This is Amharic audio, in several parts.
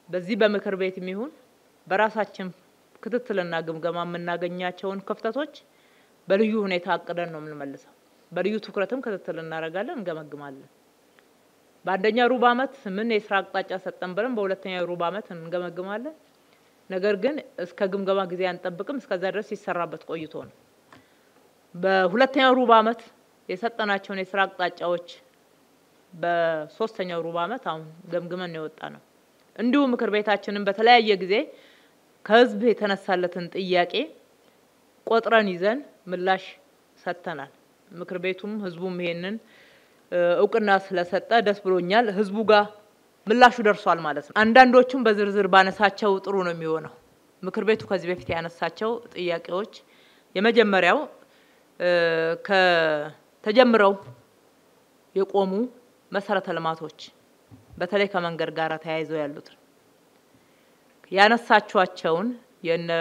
በዚህ በምክር ቤት የሚሆን በራሳችን ክትትልና ግምገማ የምናገኛቸውን ክፍተቶች በልዩ ሁኔታ አቅደን ነው የምንመልሰው። በልዩ ትኩረትም ክትትል እናደርጋለን፣ እንገመግማለን። በአንደኛ ሩብ ዓመት ምን የስራ አቅጣጫ ሰጠን ብለን በሁለተኛ ሩብ ዓመት እንገመግማለን። ነገር ግን እስከ ግምገማ ጊዜ አንጠብቅም፣ እስከዛ ድረስ ይሰራበት ቆይቶ ነው። በሁለተኛው ሩብ ዓመት የሰጠናቸውን የስራ አቅጣጫዎች በሶስተኛው ሩብ ዓመት አሁን ገምግመን ነው የወጣነው። እንዲሁ ምክር ቤታችንን በተለያየ ጊዜ ከህዝብ የተነሳለትን ጥያቄ ቆጥረን ይዘን ምላሽ ሰጥተናል። ምክር ቤቱም ህዝቡም ይሄንን እውቅና ስለሰጠ ደስ ብሎኛል። ህዝቡ ጋር ምላሹ ደርሷል ማለት ነው። አንዳንዶቹም በዝርዝር ባነሳቸው ጥሩ ነው የሚሆነው። ምክር ቤቱ ከዚህ በፊት ያነሳቸው ጥያቄዎች የመጀመሪያው ከተጀምረው የቆሙ መሰረተ ልማቶች በተለይ ከመንገድ ጋር ተያይዘው ያሉት ያነሳቸዋቸውን የነ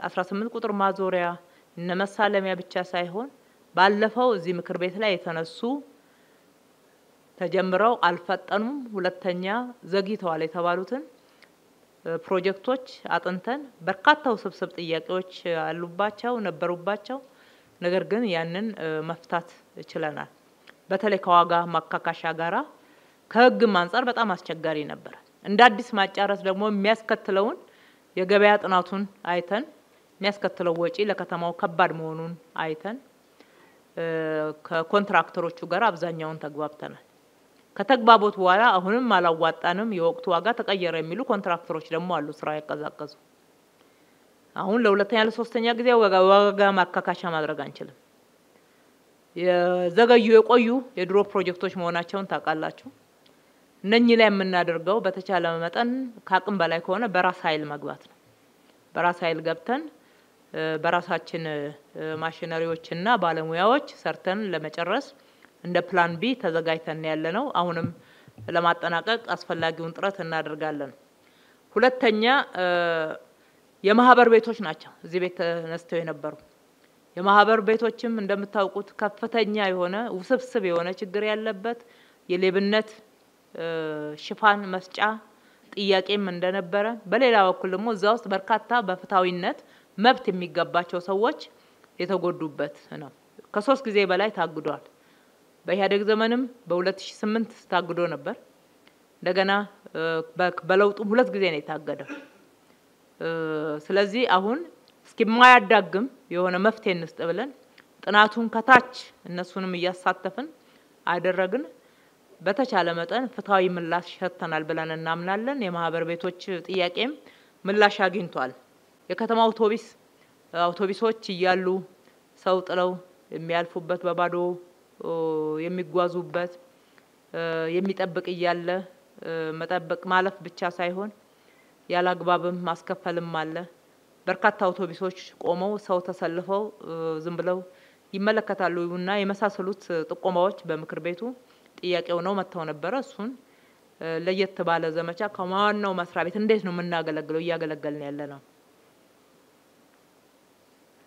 18 ቁጥር ማዞሪያ እነ መሳለሚያ ብቻ ሳይሆን ባለፈው እዚህ ምክር ቤት ላይ የተነሱ ተጀምረው አልፈጠኑም፣ ሁለተኛ ዘግይተዋል የተባሉትን ፕሮጀክቶች አጥንተን በርካታ ውስብስብ ጥያቄዎች አሉባቸው ነበሩባቸው። ነገር ግን ያንን መፍታት ችለናል። በተለይ ከዋጋ ማካካሻ ጋራ ከህግም አንፃር በጣም አስቸጋሪ ነበር። እንደ አዲስ ማጫረስ ደግሞ የሚያስከትለውን የገበያ ጥናቱን አይተን የሚያስከትለው ወጪ ለከተማው ከባድ መሆኑን አይተን ከኮንትራክተሮቹ ጋር አብዛኛውን ተግባብተናል። ከተግባቦት በኋላ አሁንም አላዋጣንም፣ የወቅቱ ዋጋ ተቀየረ የሚሉ ኮንትራክተሮች ደግሞ አሉ ስራ ያቀዛቀዙ። አሁን ለሁለተኛ ለሶስተኛ ጊዜ ዋጋ ማካካሻ ማድረግ አንችልም። የዘገዩ የቆዩ የድሮ ፕሮጀክቶች መሆናቸውን ታውቃላችሁ። እነኚህ ላይ የምናደርገው በተቻለ መጠን ከአቅም በላይ ከሆነ በራስ ኃይል መግባት ነው። በራስ ኃይል ገብተን በራሳችን ማሽነሪዎችና ባለሙያዎች ሰርተን ለመጨረስ እንደ ፕላን ቢ ተዘጋጅተን ያለነው። አሁንም ለማጠናቀቅ አስፈላጊውን ጥረት እናደርጋለን። ሁለተኛ የማህበር ቤቶች ናቸው እዚህ ቤት ተነስተው የነበሩ። የማህበር ቤቶችም እንደምታውቁት ከፍተኛ የሆነ ውስብስብ የሆነ ችግር ያለበት የሌብነት ሽፋን መስጫ ጥያቄም እንደነበረ፣ በሌላ በኩል ደግሞ እዛ ውስጥ በርካታ በፍታዊነት መብት የሚገባቸው ሰዎች የተጎዱበት ነው። ከ3 ጊዜ በላይ ታግዷል። በኢህአዴግ ዘመንም በ2008 ታግዶ ነበር። እንደገና በለውጡ 2 ጊዜ ነው የታገደው። ስለዚህ አሁን እስኪማያዳግም የሆነ መፍትሄ እንስጥ ብለን ጥናቱን ከታች እነሱንም እያሳተፍን አደረግን። በተቻለ መጠን ፍትሃዊ ምላሽ ሰጥተናል ብለን እናምናለን። የማህበር ቤቶች ጥያቄም ምላሽ አግኝቷል። የከተማ አውቶቡሶች እያሉ ሰው ጥለው የሚያልፉበት በባዶ የሚጓዙበት የሚጠብቅ እያለ መጠበቅ ማለፍ ብቻ ሳይሆን ያላግባብም ማስከፈልም አለ። በርካታ አውቶቡሶች ቆመው ሰው ተሰልፈው ዝም ብለው ይመለከታሉና የመሳሰሉት ጥቆማዎች በምክር ቤቱ ጥያቄው ነው መተው ነበር። እሱን ለየት ባለ ዘመቻ ከማናው መስሪያ ቤት እንዴት ነው የምናገለግለው እያገለገልን ያለ ነው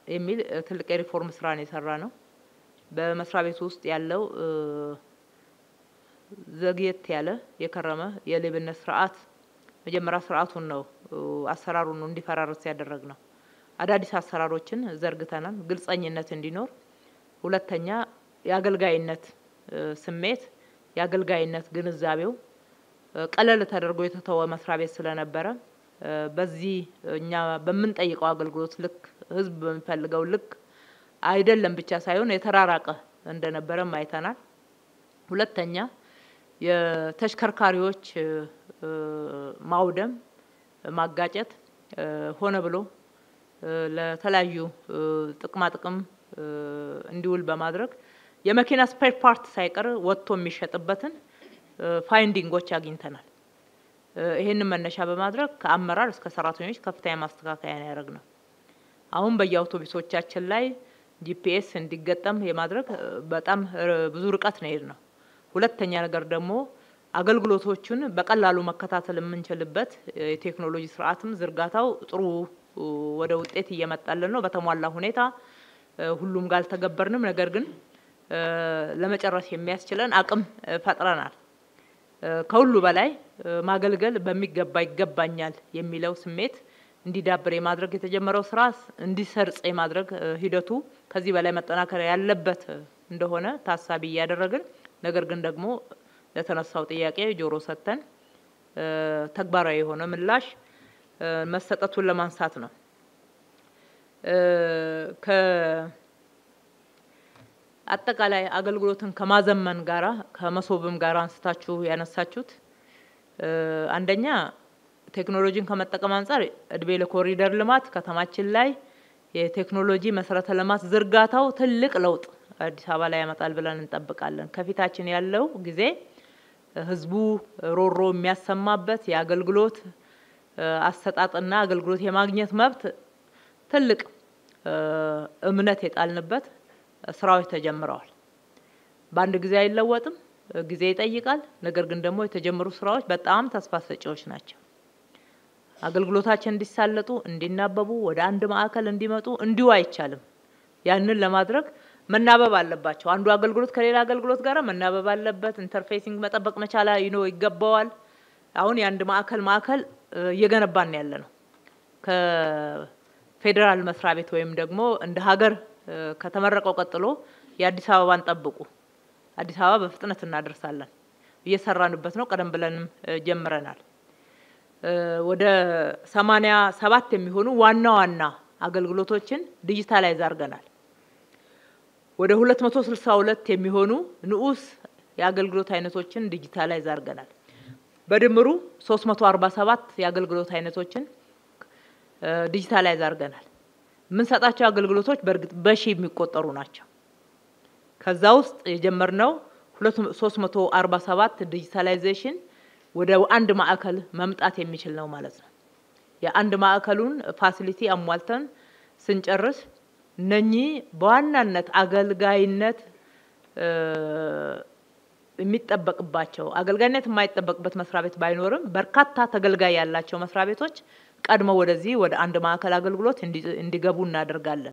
የሚል ትልቅ የሪፎርም ስራ ነው የሰራ ነው። በመስሪያ ቤቱ ውስጥ ያለው ዘግየት ያለ የከረመ የሌብነት ስርዓት መጀመሪያ ስርዓቱን ነው አሰራሩን ነው እንዲፈራርስ ያደረግነው። አዳዲስ አሰራሮችን ዘርግተናል ግልጸኝነት እንዲኖር። ሁለተኛ የአገልጋይነት ስሜት የአገልጋይነት ግንዛቤው ቀለል ተደርጎ የተተወ መስሪያ ቤት ስለነበረ በዚህ እኛ በመንጠይቀው አገልግሎት ልክ ህዝብ በሚፈልገው ልክ አይደለም ብቻ ሳይሆን የተራራቀ እንደነበረ ማይተናል። ሁለተኛ የተሽከርካሪዎች ማውደም ማጋጨት ሆነ ብሎ ለተለያዩ ጥቅም እንዲውል በማድረግ የመኪና ስፔር ፓርት ሳይቀር ወጥቶ የሚሸጥበትን ፋይንዲንጎች አግኝተናል። ይሄንን መነሻ በማድረግ ከአመራር እስከ ሰራተኞች ከፍተኛ ማስተካከያ ያደረግነው። አሁን በየአውቶቡሶቻችን ላይ ጂፒኤስ እንዲገጠም የማድረግ በጣም ብዙ ርቀት ነው የሄድነው። ሁለተኛ ነገር ደግሞ አገልግሎቶቹን በቀላሉ መከታተል የምንችልበት የቴክኖሎጂ ስርዓትም ዝርጋታው ጥሩ ወደ ውጤት እየመጣልን ነው። በተሟላ ሁኔታ ሁሉም ጋር ተገበርንም፣ ነገር ግን ለመጨረስ የሚያስችለን አቅም ፈጥረናል። ከሁሉ በላይ ማገልገል በሚገባ ይገባኛል የሚለው ስሜት እንዲዳብር የማድረግ የተጀመረው ስራ እንዲሰርጽ የማድረግ ሂደቱ ከዚህ በላይ መጠናከር ያለበት እንደሆነ ታሳቢ ያደረግን ነገር ግን ደግሞ ለተነሳው ጥያቄ ጆሮ ሰተን ተግባራዊ የሆነ ምላሽ መሰጠቱን ለማንሳት ነው። አጠቃላይ አገልግሎትን ከማዘመን ጋራ ከመሶብም ጋራ አንስታችሁ ያነሳችሁት አንደኛ ቴክኖሎጂን ከመጠቀም አንፃር እድሜ ለኮሪደር ልማት ከተማችን ላይ የቴክኖሎጂ መሰረተ ልማት ዝርጋታው ትልቅ ለውጥ አዲስ አበባ ላይ ያመጣል ብለን እንጠብቃለን። ከፊታችን ያለው ጊዜ ህዝቡ ሮሮ የሚያሰማበት የአገልግሎት አሰጣጥና አገልግሎት የማግኘት መብት ትልቅ እምነት የጣልንበት ስራዎች ተጀምረዋል። በአንድ ጊዜ አይለወጥም፣ ጊዜ ይጠይቃል። ነገር ግን ደግሞ የተጀመሩ ስራዎች በጣም ተስፋ ሰጪዎች ናቸው። አገልግሎታችን እንዲሳለጡ እንዲናበቡ ወደ አንድ ማዕከል እንዲመጡ እንዲሁ አይቻልም። ያንን ለማድረግ መናበብ አለባቸው። አንዱ አገልግሎት ከሌላ አገልግሎት ጋር መናበብ አለበት። ኢንተርፌሲንግ መጠበቅ መቻል ይገባዋል። አሁን የአንድ ማዕከል እየገነባን ያለነው ከፌደራል መስሪያ ቤት ወይም ደግሞ እንደ ሀገር ከተመረቀው ቀጥሎ የአዲስ አበባን ጠብቁ። አዲስ አበባ በፍጥነት እናደርሳለን። እየሰራንበት ነው። ቀደም ብለንም ጀምረናል። ወደ 87 የሚሆኑ ዋና አገልግሎቶችን ዲጂታላይዝ አድርገናል። ወደ 262 የሚሆኑ ንዑስ የአገልግሎት አይነቶችን ዲጂታላይዝ አድርገናል። በድምሩ 347 የአገልግሎት አይነቶችን ዲጂታላይዝ አድርገናል። ምን ሰጣቸው አገልግሎቶች በርግጥ በሺ የሚቆጠሩ ናቸው። ከዛ ውስጥ የጀመርነው 347 ዲጂታላይዜሽን ወደ አንድ ማዕከል መምጣት የሚችል ነው ማለት ነው። የአንድ ማዕከሉን ፋሲሊቲ አሟልተን ስንጨርስ እነኚህ በዋናነት አገልጋይነት የሚጠበቅባቸው አገልጋይነት የማይጠበቅበት መስሪያ ቤት ባይኖርም በርካታ ተገልጋይ ያላቸው መስሪያ ቤቶች ቀድመው ወደዚህ ወደ አንድ ማዕከል አገልግሎት እንዲገቡ እናደርጋለን።